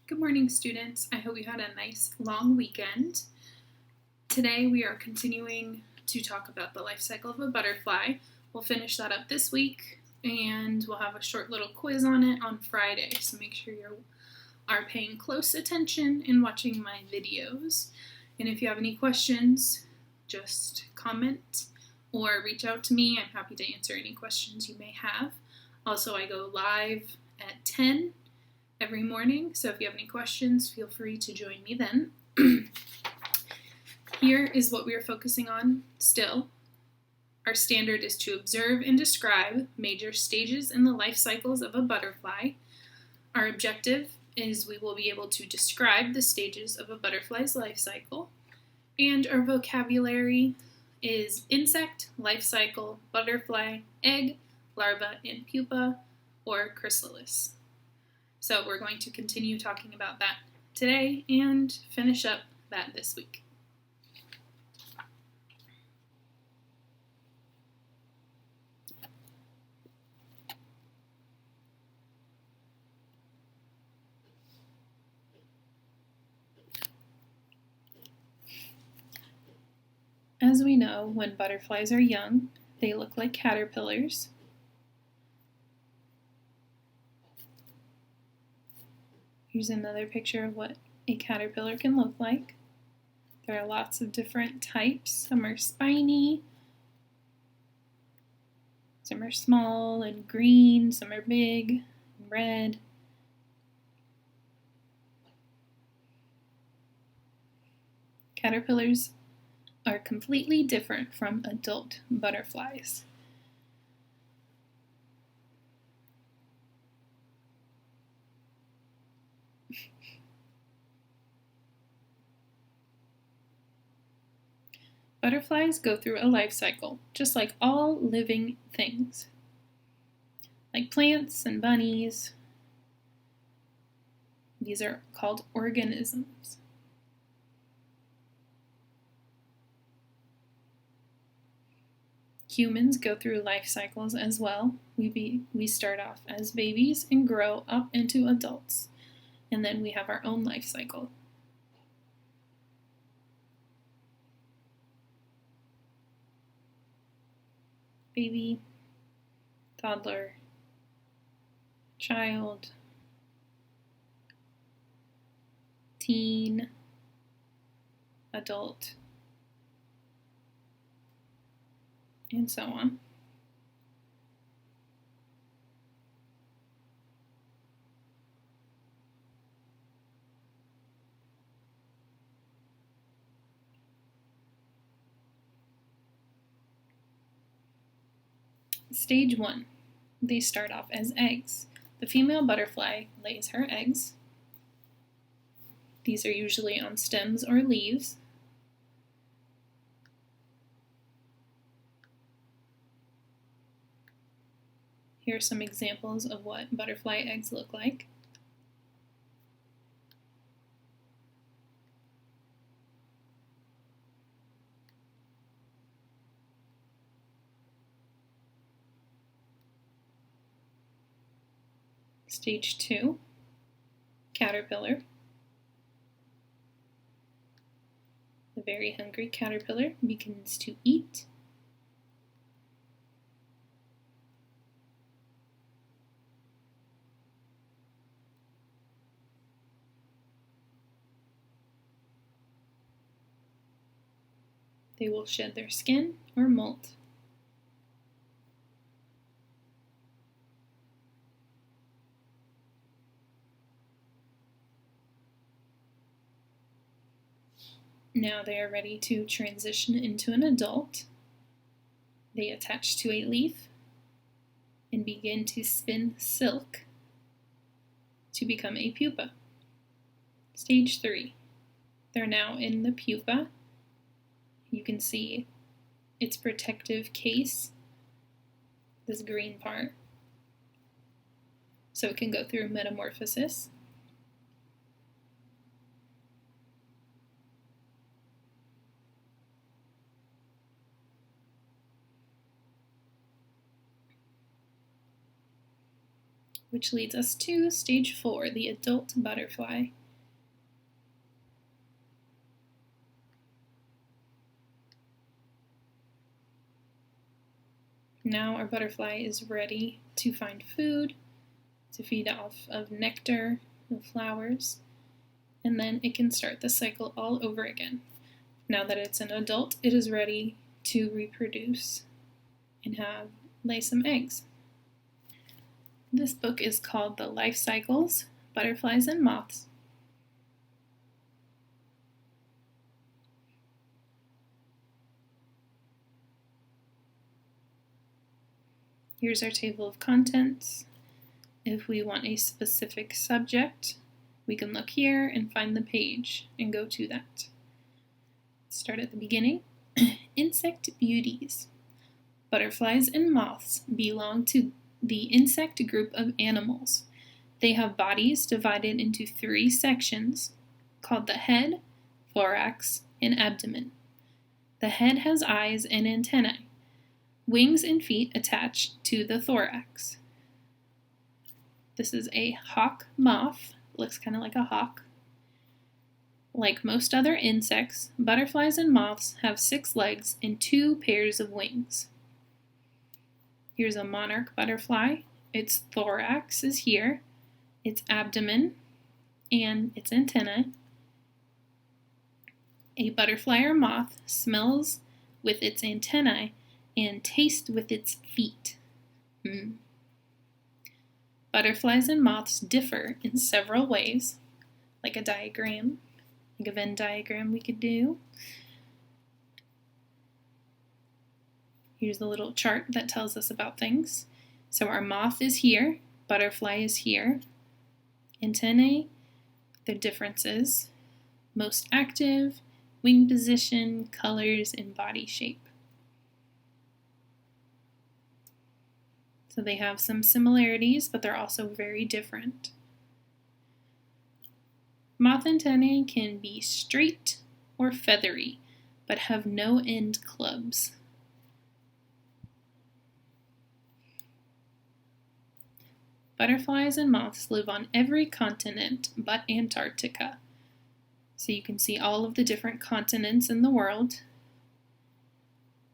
Good morning, students. I hope you had a nice long weekend. Today we are continuing to talk about the life cycle of a butterfly. We'll finish that up this week and we'll have a short little quiz on it on Friday, so make sure you are paying close attention and watching my videos. And if you have any questions, just comment or reach out to me. I'm happy to answer any questions you may have. Also, I go live at 10 every morning, so if you have any questions, feel free to join me then. Here is what we are focusing on still. Our standard is to observe and describe major stages in the life cycles of a butterfly. Our objective is we will be able to describe the stages of a butterfly's life cycle, and our vocabulary is insect, life cycle, butterfly, egg, larva, and pupa, or chrysalis. So we're going to continue talking about that today and finish up that this week. As we know, when butterflies are young, they look like caterpillars. Here's another picture of what a caterpillar can look like. There are lots of different types. Some are spiny, some are small and green, some are big and red. Caterpillars are completely different from adult butterflies. Butterflies go through a life cycle, just like all living things, like plants and bunnies. These are called organisms. Humans go through life cycles as well. We start off as babies and grow up into adults, and then we have our own life cycle. Baby, toddler, child, teen, adult, and so on. Stage 1. They start off as eggs. The female butterfly lays her eggs. These are usually on stems or leaves. Here are some examples of what butterfly eggs look like. Stage 2, caterpillar. The very hungry caterpillar begins to eat. They will shed their skin or molt. Now they are ready to transition into an adult. They attach to a leaf and begin to spin silk to become a pupa. Stage 3. They're now in the pupa. You can see its protective case, this green part, so it can go through metamorphosis. which leads us to stage 4, the adult butterfly. Now our butterfly is ready to find food, to feed off of nectar of flowers, and then it can start the cycle all over again. Now that it's an adult, it is ready to reproduce and lay some eggs. This book is called The Life Cycles, Butterflies and Moths. Here's our table of contents. If we want a specific subject, we can look here and find the page and go to that. Start at the beginning. Insect beauties. Butterflies and moths belong to the insect group of animals. They have bodies divided into 3 sections called the head, thorax, and abdomen. The head has eyes and antennae. Wings and feet attach to the thorax. This is a hawk moth. Looks kind of like a hawk. Like most other insects, butterflies and moths have 6 legs and 2 pairs of wings. Here's a monarch butterfly. Its thorax is here, its abdomen, and its antennae. A butterfly or moth smells with its antennae and tastes with its feet. Butterflies and moths differ in several ways, like a diagram, like a Venn diagram we could do. Here's a little chart that tells us about things. So our moth is here, butterfly is here. Antennae, their differences, most active, wing position, colors, and body shape. So they have some similarities, but they're also very different. Moth antennae can be straight or feathery, but have no end clubs. Butterflies and moths live on every continent but Antarctica. So you can see all of the different continents in the world,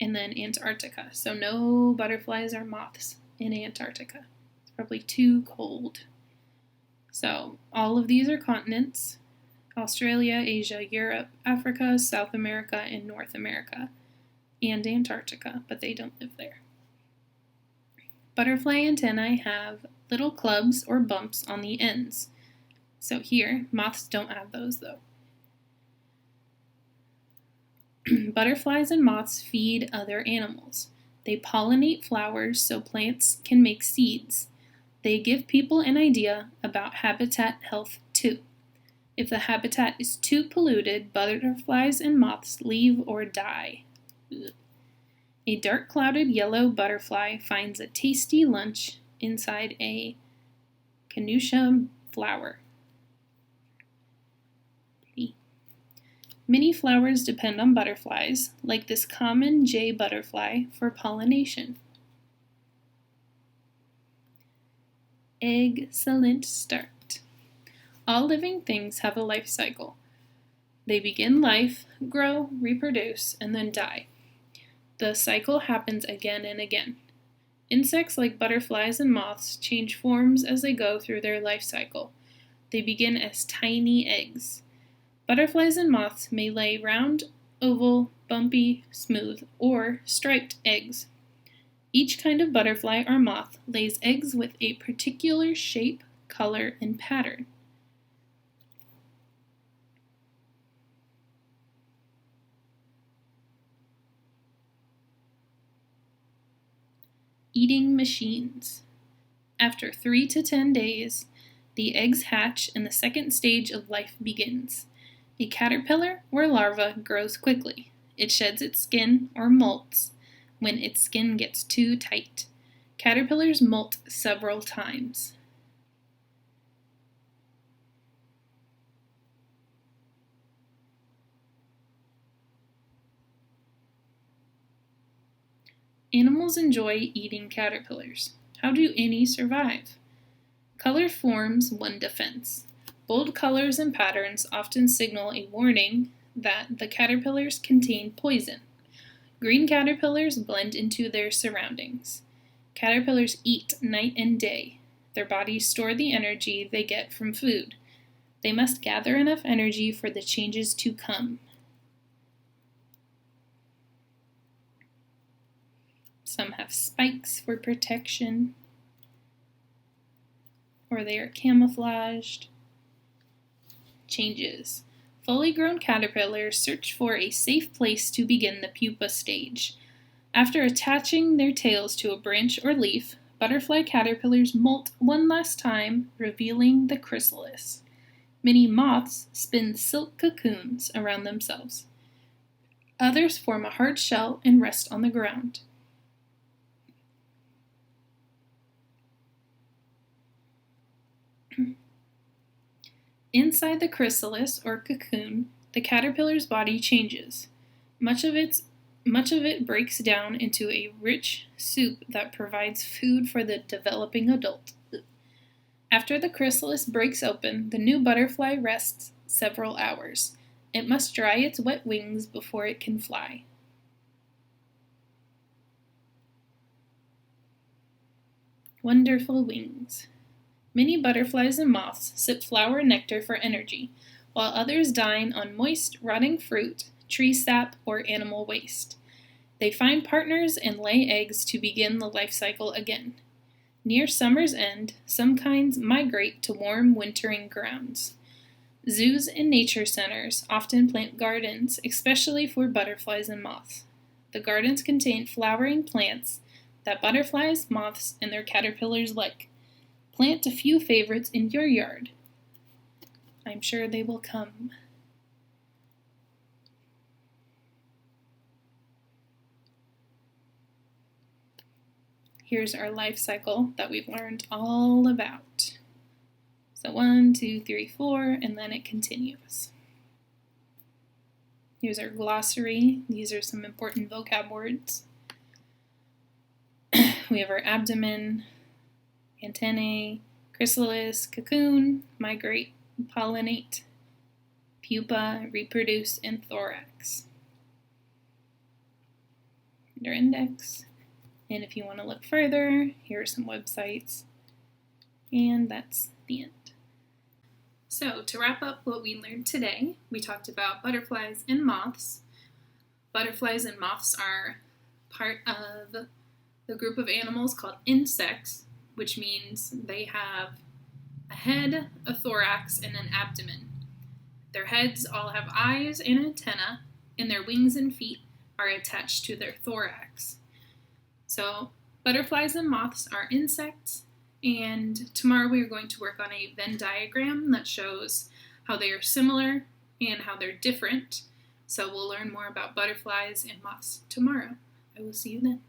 and then Antarctica. So no butterflies or moths in Antarctica. It's probably too cold. So all of these are continents: Australia, Asia, Europe, Africa, South America, and North America, and Antarctica, but they don't live there. Butterfly antennae have little clubs or bumps on the ends. So here, moths don't have those though. Butterflies and moths feed other animals. They pollinate flowers so plants can make seeds. They give people an idea about habitat health too. If the habitat is too polluted, butterflies and moths leave or die. Ugh. A dark clouded yellow butterfly finds a tasty lunch inside a canusia flower. Many flowers depend on butterflies, like this common jay butterfly, for pollination. Excellent start. All living things have a life cycle. They begin life, grow, reproduce, and then die. The cycle happens again and again. Insects like butterflies and moths change forms as they go through their life cycle. They begin as tiny eggs. Butterflies and moths may lay round, oval, bumpy, smooth, or striped eggs. Each kind of butterfly or moth lays eggs with a particular shape, color, and pattern. Eating machines. After 3 to 10 days, the eggs hatch and the second stage of life begins. A caterpillar or larva grows quickly. It sheds its skin or molts when its skin gets too tight. Caterpillars molt several times. Animals enjoy eating caterpillars. How do any survive? Color forms one defense. Bold colors and patterns often signal a warning that the caterpillars contain poison. Green caterpillars blend into their surroundings. Caterpillars eat night and day. Their bodies store the energy they get from food. They must gather enough energy for the changes to come. Some have spikes for protection, or they are camouflaged. Changes. Fully grown caterpillars search for a safe place to begin the pupa stage. After attaching their tails to a branch or leaf, butterfly caterpillars molt one last time, revealing the chrysalis. Many moths spin silk cocoons around themselves. Others form a hard shell and rest on the ground. Inside the chrysalis, or cocoon, the caterpillar's body changes. Much of it breaks down into a rich soup that provides food for the developing adult. After the chrysalis breaks open, the new butterfly rests several hours. It must dry its wet wings before it can fly. Wonderful wings. Many butterflies and moths sip flower nectar for energy, while others dine on moist, rotting fruit, tree sap, or animal waste. They find partners and lay eggs to begin the life cycle again. Near summer's end, some kinds migrate to warm, wintering grounds. Zoos and nature centers often plant gardens, especially for butterflies and moths. The gardens contain flowering plants that butterflies, moths, and their caterpillars like. Plant a few favorites in your yard. I'm sure they will come. Here's our life cycle that we've learned all about. So 1, 2, 3, 4, and then it continues. Here's our glossary. These are some important vocab words. We have our abdomen, antennae, chrysalis, cocoon, migrate, pollinate, pupa, reproduce, and thorax. Your index. And if you want to look further, here are some websites. And that's the end. So, to wrap up what we learned today, we talked about butterflies and moths. Butterflies and moths are part of the group of animals called insects, which means they have a head, a thorax, and an abdomen. Their heads all have eyes and antennae, and their wings and feet are attached to their thorax. So, butterflies and moths are insects, and tomorrow we are going to work on a Venn diagram that shows how they are similar and how they're different. So we'll learn more about butterflies and moths tomorrow. I will see you then.